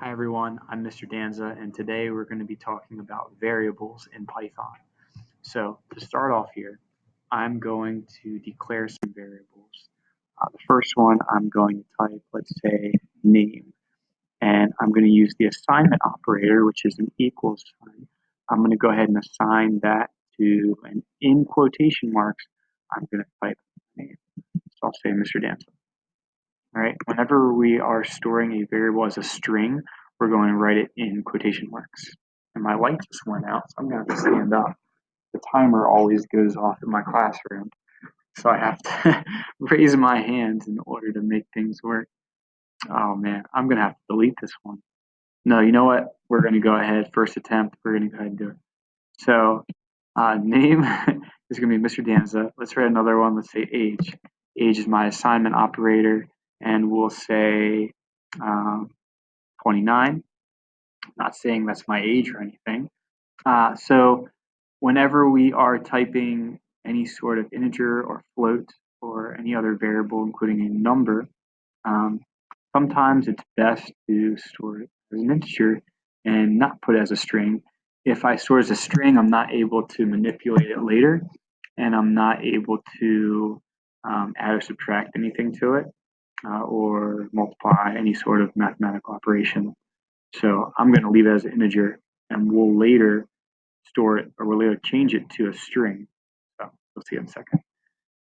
Hi everyone, I'm Mr. Danza, and today we're going to be talking about variables in Python. So to start off here, I'm going to declare some variables. The first one I'm going to type, let's say, name, and I'm going to use the assignment operator, which is an equals sign. I'm going to go ahead and assign that to, and in quotation marks, I'm going to type name. So I'll say Mr. Danza. All right, whenever we are storing a variable as a string, we're going to write it in quotation marks. And my light just went out, so I'm going to have to stand up. The timer always goes off in my classroom, so I have to raise my hands in order to make things work. Oh man, I'm going to have to delete this one. No, you know what? We're going to go ahead, first attempt, we're going to go ahead and do it. So, name is going to be Mr. Danza. Let's write another one. Let's say age. Age is my assignment operator, and we'll say 29. Not saying that's my age or anything. So whenever we are typing any sort of integer or float or any other variable, including a number, um, sometimes it's best to store it as an integer and not put it as a string. If I store it as a string, I'm not able to manipulate it later, and I'm not able to add or subtract anything to it or multiply any sort of mathematical operation. So I'm going to leave it as an integer, and we'll later store it, or we'll later change it to a string. So we'll see in a second.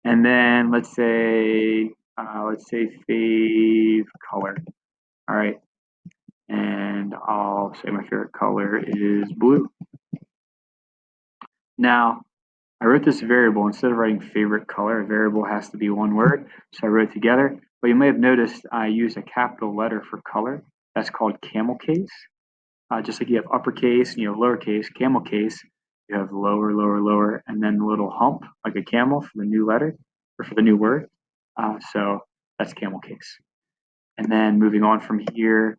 And then let's say fave color. All right, and I'll say my favorite color is blue. Now I wrote this variable instead of writing favorite color. A variable has to be one word, so I wrote it together. But you may have noticed I used a capital letter for color. That's called camel case. Just like you have uppercase and you have lowercase, camel case, you have lower, lower, lower, and then the little hump like a camel for the new letter or for the new word. So that's camel case. And then moving on from here,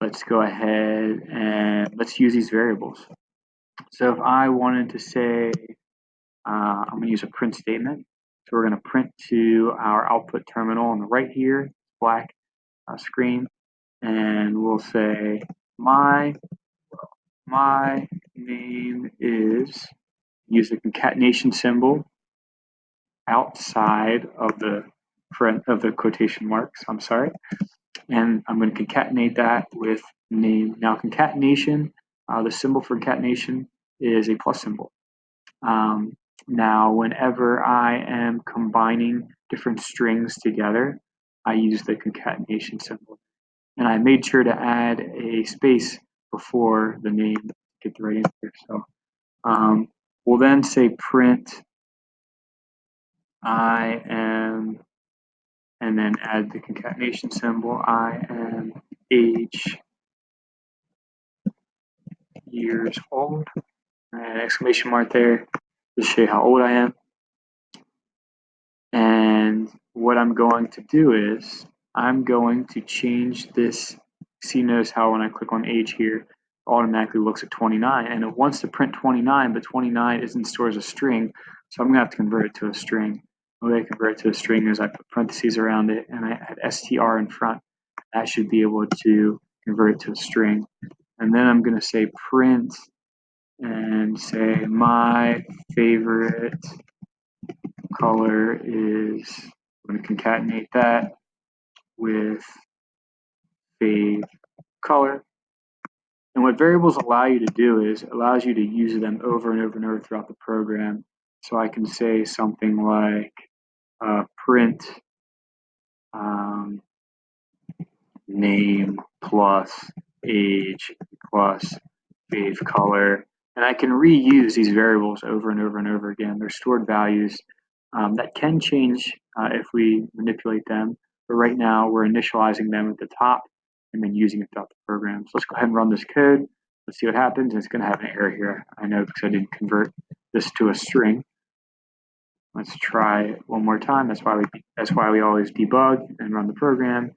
let's go ahead and let's use these variables. So if I wanted to say, I'm going to use a print statement. So we're going to print to our output terminal on the right here, black screen, and we'll say my name is, use the concatenation symbol outside of the quotation marks. I'm sorry, and I'm going to concatenate that with name. Now, concatenation, the symbol for concatenation is a plus symbol. Now, whenever I am combining different strings together, I use the concatenation symbol, and I made sure to add a space before the name to get the right answer. So we'll then say print I am, and then add the concatenation symbol I am age years old, and exclamation mark there to show you how old I am. And what I'm going to do is I'm going to change this. See, notice how when I click on age here, it automatically looks at 29, and it wants to print 29, but 29 isn't stored as a string, so I'm going to have to convert it to a string. The way I convert it to a string is I put parentheses around it and I add str in front. That should be able to convert it to a string. And then I'm going to say print and say my favorite color is, I'm going to concatenate that with fave color. And what variables allow you to do is it allows you to use them over and over and over throughout the program. So I can say something like print name plus age plus fave color. And I can reuse these variables over and over and over again. They're stored values that can change if we manipulate them. But right now, we're initializing them at the top and then using it throughout the program. So let's go ahead and run this code. Let's see what happens. And it's going to have an error here. I know because I didn't convert this to a string. Let's try it one more time. That's why we always debug and run the program.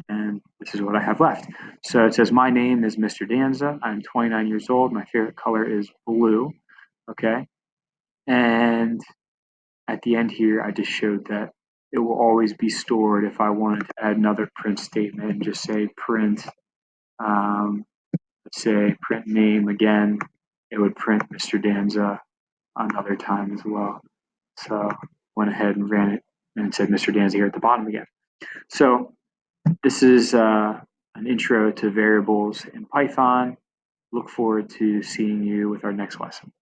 And this is what I have left. So it says my name is Mr. Danza. I'm 29 years old. My favorite color is blue. Okay. And at the end here, I just showed that it will always be stored if I wanted to add another print statement and just say print Let's say print name again, it would print Mr. Danza another time as well. So went ahead and ran it and said Mr. Danza here at the bottom again. So this is an intro to variables in Python. Look forward to seeing you with our next lesson.